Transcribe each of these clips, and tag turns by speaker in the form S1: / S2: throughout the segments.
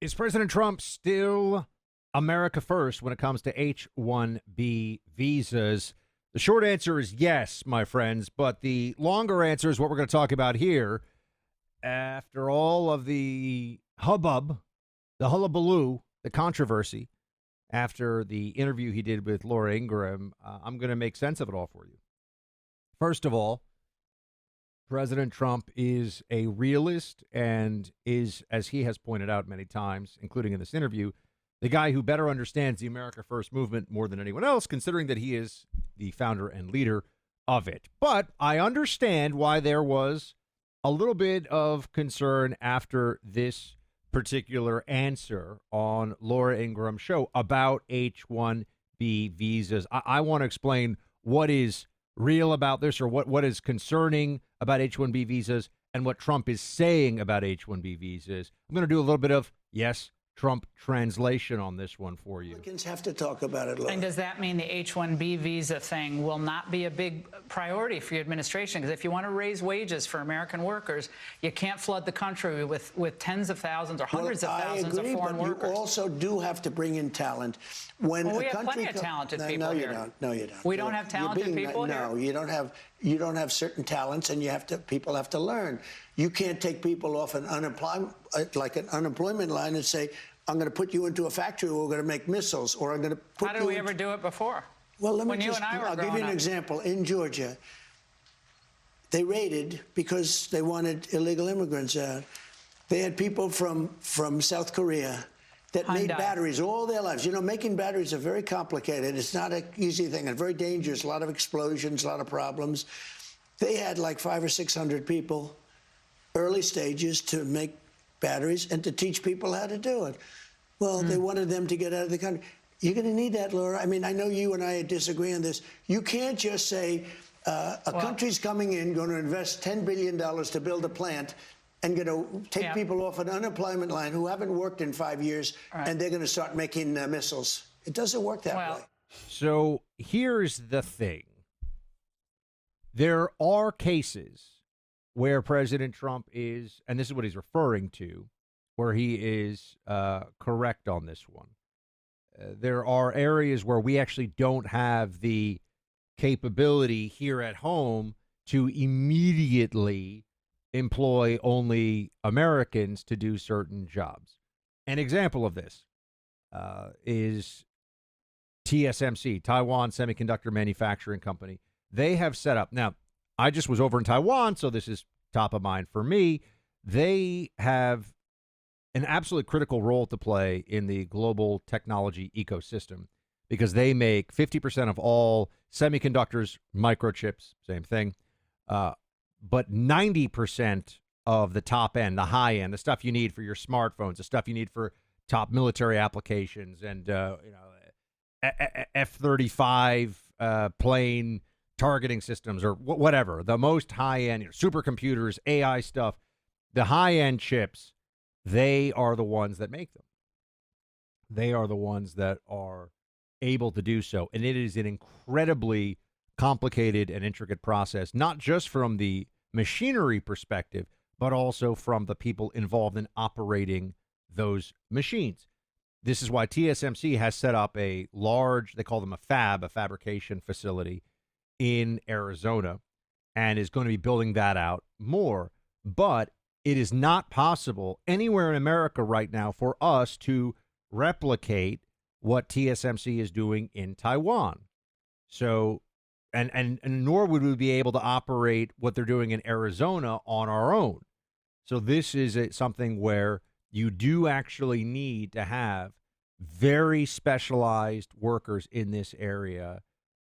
S1: Is President Trump still America first when it comes to H-1B visas? The short answer is yes, my friends, but the longer answer is what we're going to talk about here. After all of the hubbub, the hullabaloo, the controversy, after the interview he did with Laura Ingraham, I'm going to make sense of it all for you. First of all, President Trump is a realist and is, as he has pointed out many times, including in this interview, the guy who better understands the America First movement more than anyone else, considering that he is the founder and leader of it. But I understand why there was a little bit of concern after this particular answer on Laura Ingram's show about H-1B visas. I want to explain what is real about this, or what is concerning about H-1B visas, and what Trump is saying about H-1B visas. I'm going to do a little bit of, yes, Trump translation on this one for you.
S2: Republicans have to talk about it, Laura.
S3: And does that mean the H-1B visa thing will not be a big priority for your administration? Because if you want to raise wages for American workers, you can't flood the country with tens of thousands or hundreds of thousands of foreign workers.
S2: You also do have to bring in talent. When
S3: we have plenty of talented people here.
S2: No, you don't.
S3: We don't have talented people here?
S2: No, you don't have. You don't have certain talents, and people have to learn. You can't take people off an unemployment line and say, I'm going to put you into a factory where we're going to make missiles, or I'm going to put
S3: How did we ever do it before?
S2: Well,
S3: I'll
S2: give you an example. In Georgia, they raided because they wanted illegal immigrants out. They had people from South Korea that made batteries all their lives. You know, making batteries are very complicated. It's not an easy thing and very dangerous. A lot of explosions, a lot of problems. They had like 500 or 600 people, early stages, to make batteries and to teach people how to do it. Well, they wanted them to get out of the country. You're going to need that, Laura. I mean, I know you and I disagree on this. You can't just say a country's coming in, going to invest $10 billion to build a plant, and going to take people off an unemployment line who haven't worked in 5 years, and they're going to start making missiles. It doesn't work that way.
S1: So here's the thing. There are cases where President Trump is, and this is what he's referring to, where he is correct on this one. There are areas where we actually don't have the capability here at home to immediately employ only Americans to do certain jobs. An example of this is TSMC, Taiwan Semiconductor Manufacturing Company. They have set up, now, I just was over in Taiwan, so this is top of mind for me. They have an absolute critical role to play in the global technology ecosystem because they make 50% of all semiconductors, microchips, same thing, but 90% of the top end, the high end, the stuff you need for your smartphones, the stuff you need for top military applications, and F-35 plane targeting systems, or whatever, the most high-end supercomputers, AI stuff, the high-end chips, they are the ones that make them. They are the ones that are able to do so. And it is an incredibly complicated and intricate process, not just from the machinery perspective, but also from the people involved in operating those machines. This is why TSMC has set up a large, they call them a fab, a fabrication facility in Arizona, and is going to be building that out more. But it is not possible anywhere in America right now for us to replicate what TSMC is doing in Taiwan. So, and nor would we be able to operate what they're doing in Arizona on our own. So this is something where you do actually need to have very specialized workers in this area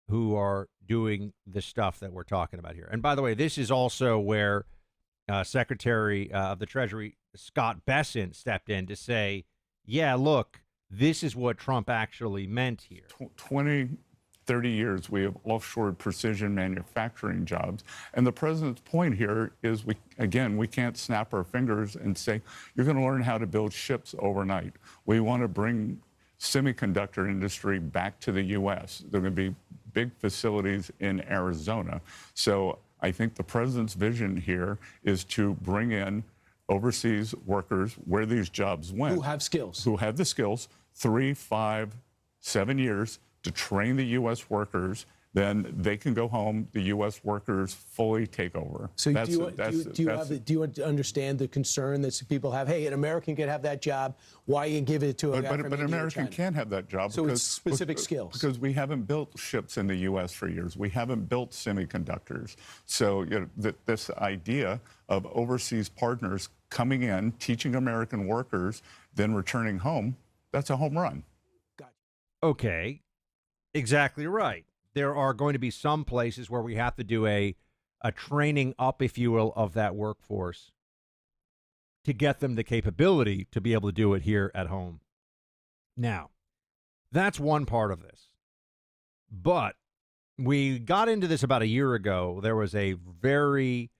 S1: who are doing the stuff that we're talking about here. And by the way, this is also where Secretary of the Treasury Scott Bessent stepped in to say, yeah, look, this is what Trump actually meant here.
S4: 30 years, we have offshored precision manufacturing jobs. And the president's point here is, we can't snap our fingers and say, you're going to learn how to build ships overnight. We want to bring semiconductor industry back to the U.S. There are going to be big facilities in Arizona. So I think the president's vision here is to bring in overseas workers where these jobs went.
S5: Who have skills.
S4: Who have the skills, 3, 5, 7 years to train the U.S. workers. Then they can go home. The U.S. workers fully take over.
S5: So do you understand the concern that people have? Hey, an American could have that job. Why you give it to a guy from India
S4: But an American can't have that job.
S5: So
S4: because,
S5: it's specific skills.
S4: Because we haven't built ships in the U.S. for years. We haven't built semiconductors. So this idea of overseas partners coming in, teaching American workers, then returning home, that's a home run.
S1: Okay, exactly right. There are going to be some places where we have to do a training up, if you will, of that workforce to get them the capability to be able to do it here at home. Now, that's one part of this. But we got into this about a year ago. There was a very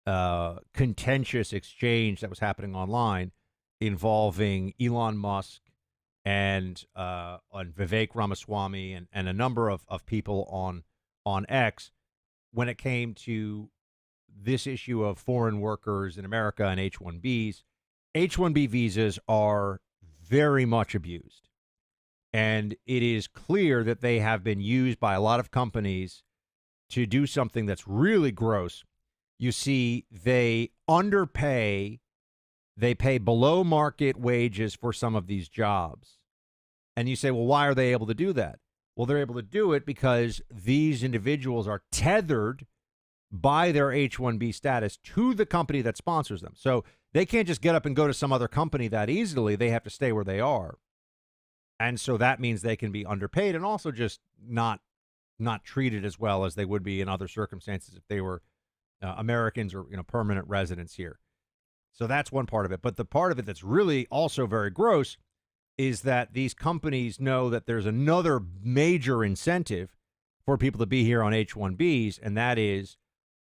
S1: contentious exchange that was happening online involving Elon Musk and on Vivek Ramaswamy and a number of people on X when it came to this issue of foreign workers in America and H-1Bs. H-1B visas are very much abused. And it is clear that they have been used by a lot of companies to do something that's really gross. You see, they underpay. They pay below market wages for some of these jobs. And you say, well, why are they able to do that? Well, they're able to do it because these individuals are tethered by their H-1B status to the company that sponsors them. So they can't just get up and go to some other company that easily. They have to stay where they are. And so that means they can be underpaid and also just not treated as well as they would be in other circumstances if they were Americans or permanent residents here. So that's one part of it. But the part of it that's really also very gross is that these companies know that there's another major incentive for people to be here on H-1Bs, and that is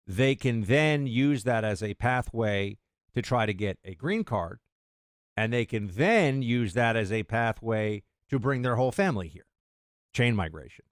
S1: they can then use that as a pathway to try to get a green card, and they can then use that as a pathway to bring their whole family here, chain migration.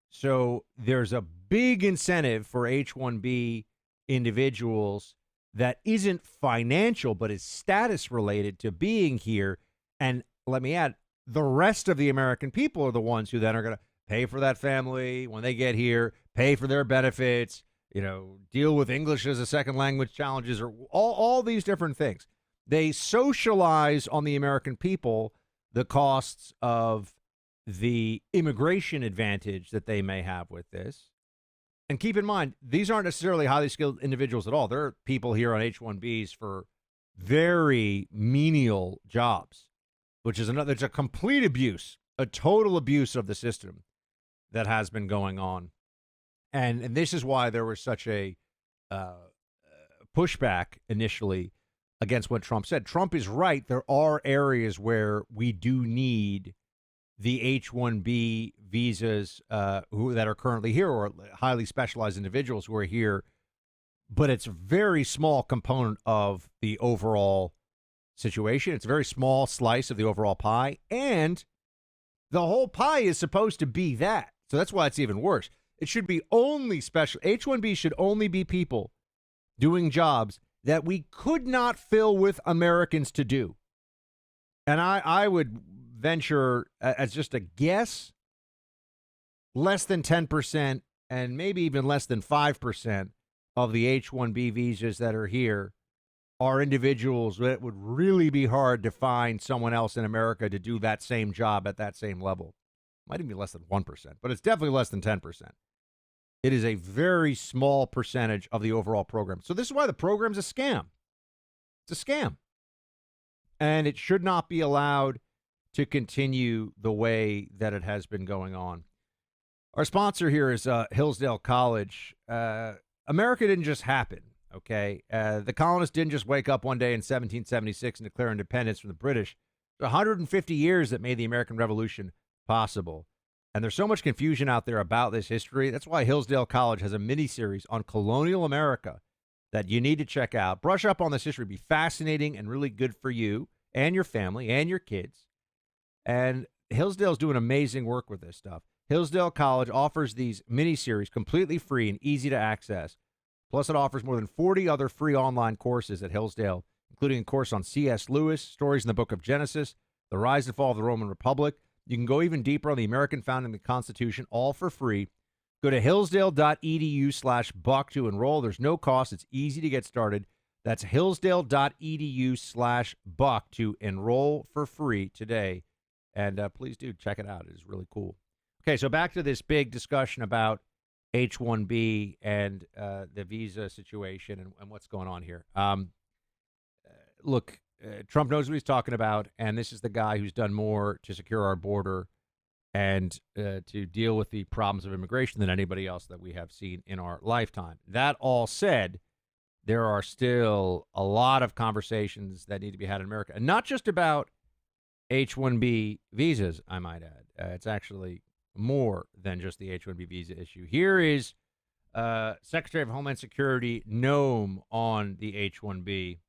S1: So there's a big incentive for H-1B individuals that isn't financial, but is status related to being here. And let me add, the rest of the American people are the ones who then are going to pay for that family when they get here, pay for their benefits, deal with English as a second language challenges, or all these different things. They socialize on the American people the costs of the immigration advantage that they may have with this. And keep in mind, these aren't necessarily highly skilled individuals at all. There are people here on H-1Bs for very menial jobs, which is it's a complete abuse, a total abuse of the system that has been going on. And this is why there was such a pushback initially against what Trump said. Trump is right. There are areas where we do need the H-1B visas that are currently here, or highly specialized individuals who are here, but it's a very small component of the overall situation. It's a very small slice of the overall pie, and the whole pie is supposed to be that. So that's why it's even worse. It should be only special. H-1B should only be people doing jobs that we could not fill with Americans to do. And I would venture, as just a guess, less than 10% and maybe even less than 5% of the H-1B visas that are here are individuals that would really be hard to find someone else in America to do that same job at that same level. Might even be less than 1%, but it's definitely less than 10%. It is a very small percentage of the overall program. So this is why the program's a scam. It's a scam. And it should not be allowed to continue the way that it has been going on. Our sponsor here is Hillsdale College. America didn't just happen, okay? The colonists didn't just wake up one day in 1776 and declare independence from the British. It's 150 years that made the American Revolution possible. And there's so much confusion out there about this history. That's why Hillsdale College has a mini-series on colonial America that you need to check out. Brush up on this history. Be fascinating and really good for you and your family and your kids. And Hillsdale's doing amazing work with this stuff. Hillsdale College offers these mini-series completely free and easy to access. Plus, it offers more than 40 other free online courses at Hillsdale, including a course on C.S. Lewis, stories in the book of Genesis, the rise and fall of the Roman Republic. You can go even deeper on the American founding of the Constitution, all for free. Go to hillsdale.edu/buck to enroll. There's no cost. It's easy to get started. That's hillsdale.edu/buck to enroll for free today. And please do check it out. It is really cool. Okay, so back to this big discussion about H-1B and the visa situation and what's going on here. Look, Trump knows what he's talking about, and this is the guy who's done more to secure our border and to deal with the problems of immigration than anybody else that we have seen in our lifetime. That all said, there are still a lot of conversations that need to be had in America, and not just about H-1B visas, I might add. It's actually more than just the H-1B visa issue. Here is Secretary of Homeland Security Noem on the H-1B.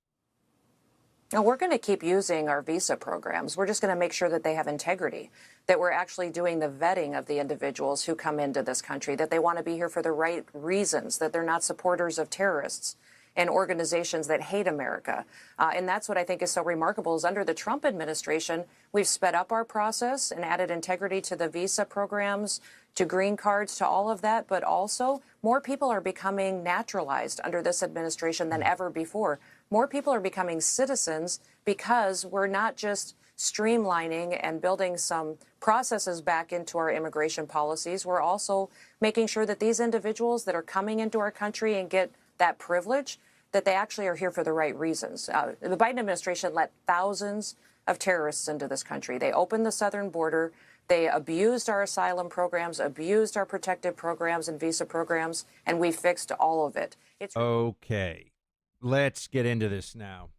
S6: Now, we're going to keep using our visa programs. We're just going to make sure that they have integrity, that we're actually doing the vetting of the individuals who come into this country, that they want to be here for the right reasons, that they're not supporters of terrorists and organizations that hate America. And that's what I think is so remarkable is under the Trump administration, we've sped up our process and added integrity to the visa programs, to green cards, to all of that. But also more people are becoming naturalized under this administration than ever before. More people are becoming citizens because we're not just streamlining and building some processes back into our immigration policies. We're also making sure that these individuals that are coming into our country and get that privilege, that they actually are here for the right reasons. The Biden administration let thousands of terrorists into this country. They opened the southern border. They abused our asylum programs, abused our protected programs and visa programs, and we fixed all of it.
S1: Okay, let's get into this now.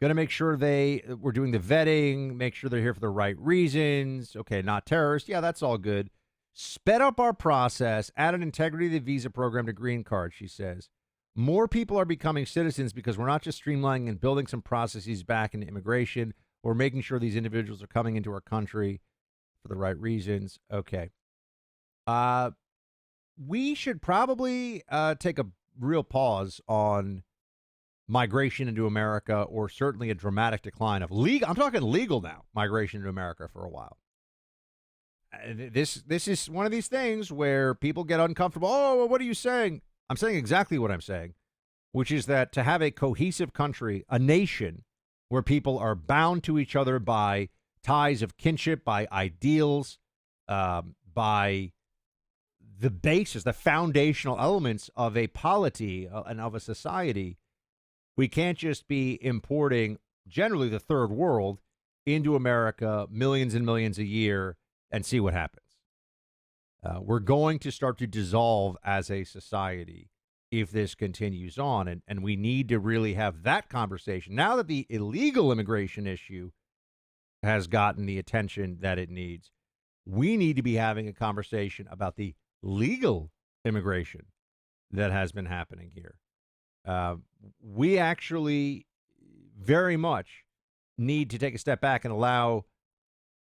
S1: Got to make sure we're doing the vetting, make sure they're here for the right reasons. Okay, not terrorists. Yeah, that's all good. Sped up our process, added integrity to the visa program to green card, she says. More people are becoming citizens because we're not just streamlining and building some processes back into immigration. We're making sure these individuals are coming into our country for the right reasons. Okay. We should probably take a real pause on migration into America, or certainly a dramatic decline of legal. I'm talking legal now, migration into America for a while. This is one of these things where people get uncomfortable. Oh, well, what are you saying? I'm saying exactly what I'm saying, which is that to have a cohesive country, a nation where people are bound to each other by ties of kinship, by ideals, by the basis, the foundational elements of a polity and of a society, we can't just be importing generally the third world into America, millions and millions a year, and see what happens. We're going to start to dissolve as a society if this continues on, and we need to really have that conversation. Now that the illegal immigration issue has gotten the attention that it needs, we need to be having a conversation about the legal immigration that has been happening here. We actually very much need to take a step back and allow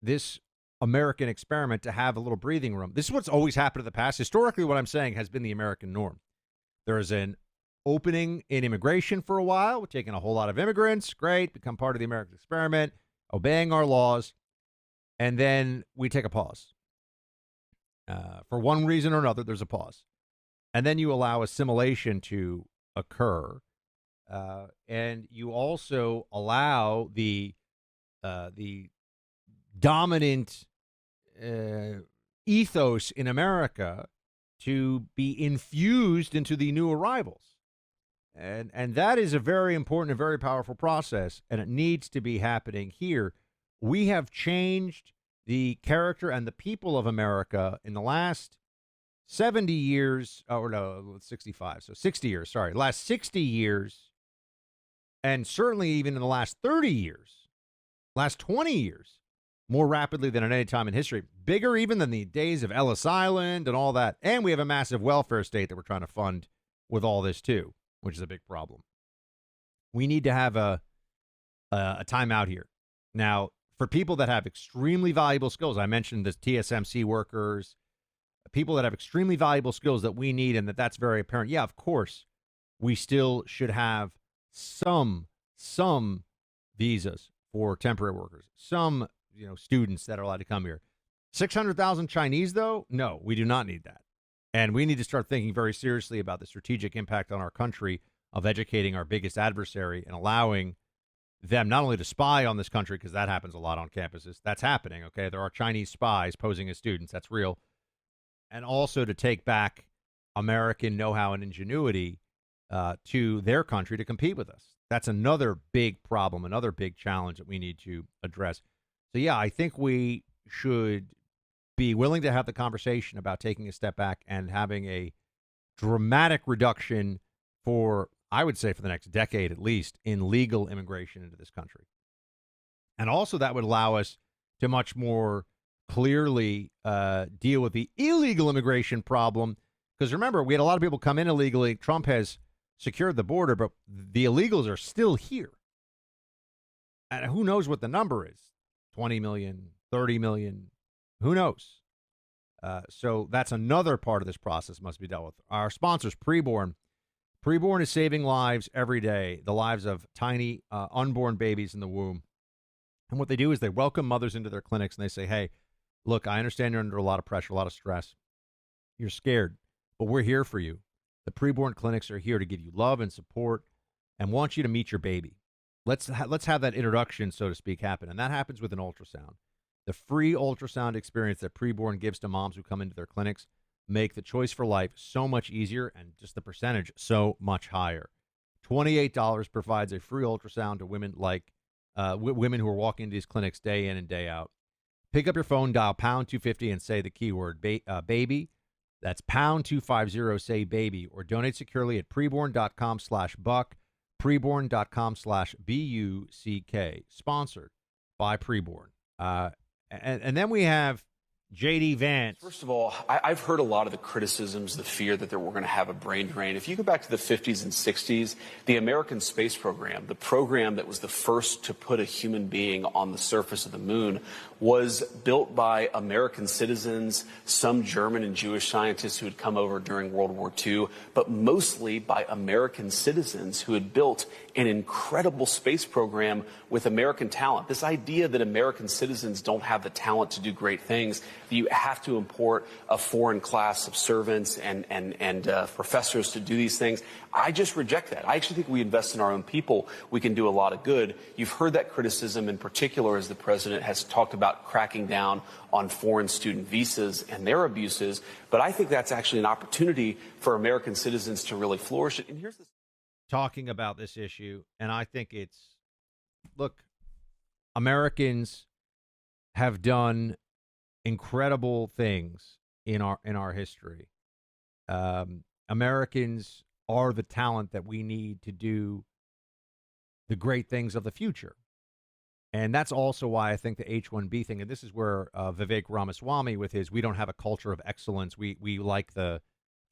S1: this American experiment to have a little breathing room. This is what's always happened in the past. Historically, what I'm saying has been the American norm. There is an opening in immigration for a while. We're taking a whole lot of immigrants. Great. Become part of the American experiment, obeying our laws. And then we take a pause. For one reason or another, there's a pause. And then you allow assimilation to occur. And you also allow the dominant ethos in America to be infused into the new arrivals. And that is a very important and very powerful process, and it needs to be happening here. We have changed the character and the people of America in the last 70 years, or no, 65, so 60 years, sorry, last 60 years, and certainly even in the last 30 years, last 20 years, more rapidly than at any time in history, bigger even than the days of Ellis Island and all that. And we have a massive welfare state that we're trying to fund with all this too, which is a big problem. We need to have a timeout here. Now, for people that have extremely valuable skills, I mentioned the TSMC workers, people that have extremely valuable skills that we need and that's very apparent. Yeah, of course, we still should have some some visas for temporary workers, some students that are allowed to come here. 600,000 Chinese, though? No, we do not need that. And we need to start thinking very seriously about the strategic impact on our country of educating our biggest adversary and allowing them not only to spy on this country, because that happens a lot on campuses. That's happening, okay? There are Chinese spies posing as students. That's real. And also to take back American know-how and ingenuity to their country to compete with us. That's another big problem, another big challenge that we need to address. So, yeah, I think we should be willing to have the conversation about taking a step back and having a dramatic reduction for, I would say, for the next decade at least, in legal immigration into this country. And also that would allow us to much more clearly deal with the illegal immigration problem. Because remember, we had a lot of people come in illegally. Trump has secured the border, but the illegals are still here. And who knows what the number is? 20 million, 30 million, who knows? So that's another part of this process must be dealt with. Our sponsors, Preborn. Preborn is saving lives every day, the lives of tiny unborn babies in the womb. And what they do is they welcome mothers into their clinics and they say, hey, look, I understand you're under a lot of pressure, a lot of stress. You're scared, but we're here for you. The Preborn clinics are here to give you love and support and want you to meet your baby. Let's have that introduction, so to speak, happen. And that happens with an ultrasound. The free ultrasound experience that Preborn gives to moms who come into their clinics make the choice for life so much easier and just the percentage so much higher. $28 provides a free ultrasound to women like women who are walking into these clinics day in and day out. Pick up your phone, dial pound 250 and say the keyword baby. That's pound 250, say baby, or donate securely at preborn.com/buck, preborn.com/BUCK. Sponsored by Preborn. And then we have J.D. Vance.
S7: First of all, I've heard a lot of the criticisms, the fear that we're going to have a brain drain. If you go back to the 50s and 60s, the American space program, the program that was the first to put a human being on the surface of the moon, was built by American citizens, some German and Jewish scientists who had come over during World War II, but mostly by American citizens who had built an incredible space program with American talent. This idea that American citizens don't have the talent to do great things, that you have to import a foreign class of servants and professors to do these things, I just reject that. I actually think we invest in our own people, we can do a lot of good. You've heard that criticism in particular as the president has talked about cracking down on foreign student visas and their abuses, but I think that's actually an opportunity for American citizens to really flourish. And here's the
S1: talking about this issue, and I think look, Americans have done incredible things in our history. Americans are the talent that we need to do the great things of the future. And that's also why I think the H-1B thing, and this is where Vivek Ramaswamy with his, we don't have a culture of excellence. We like the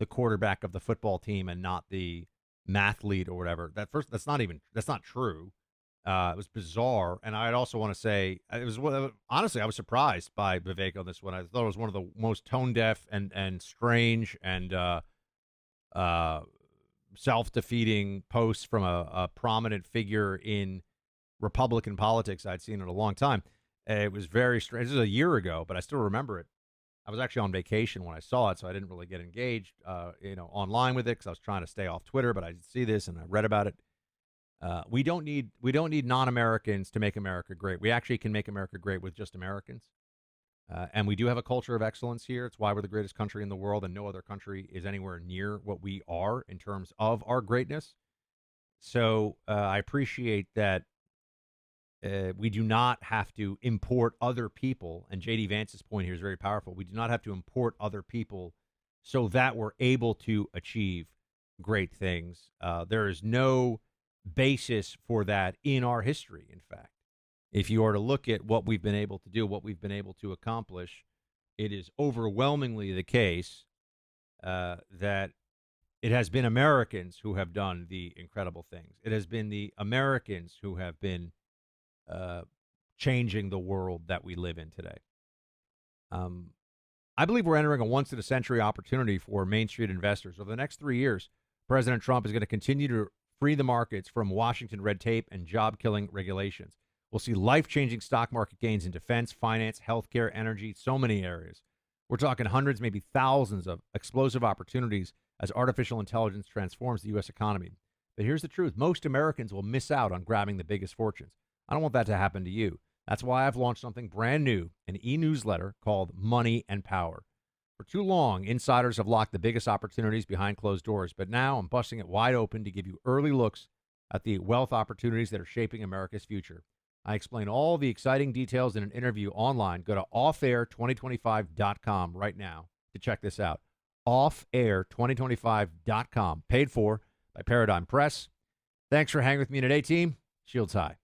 S1: quarterback of the football team and not the mathlete or whatever. That's not true. It was bizarre. And I'd also want to say, honestly, I was surprised by Vivek on this one. I thought it was one of the most tone deaf and strange and self-defeating posts from a prominent figure in Republican politics I'd seen in a long time. It was very strange. This is a year ago, but I still remember it. I was actually on vacation when I saw it, so I didn't really get engaged, online with it because I was trying to stay off Twitter. But I did see this and I read about it. We don't need non-Americans to make America great. We actually can make America great with just Americans. And we do have a culture of excellence here. It's why we're the greatest country in the world, and no other country is anywhere near what we are in terms of our greatness. So I appreciate that we do not have to import other people. And J.D. Vance's point here is very powerful. We do not have to import other people so that we're able to achieve great things. There is no basis for that in our history, in fact. If you are to look at what we've been able to do, what we've been able to accomplish, it is overwhelmingly the case that it has been Americans who have done the incredible things. It has been the Americans who have been changing the world that we live in today. I believe we're entering a once-in-a-century opportunity for Main Street investors. Over the next 3 years, President Trump is going to continue to free the markets from Washington red tape and job-killing regulations. We'll see life-changing stock market gains in defense, finance, healthcare, energy, so many areas. We're talking hundreds, maybe thousands of explosive opportunities as artificial intelligence transforms the U.S. economy. But here's the truth. Most Americans will miss out on grabbing the biggest fortunes. I don't want that to happen to you. That's why I've launched something brand new, an e-newsletter called Money and Power. For too long, insiders have locked the biggest opportunities behind closed doors, but now I'm busting it wide open to give you early looks at the wealth opportunities that are shaping America's future. I explain all the exciting details in an interview online. Go to offair2025.com right now to check this out. Offair2025.com. Paid for by Paradigm Press. Thanks for hanging with me today, team. Shields high.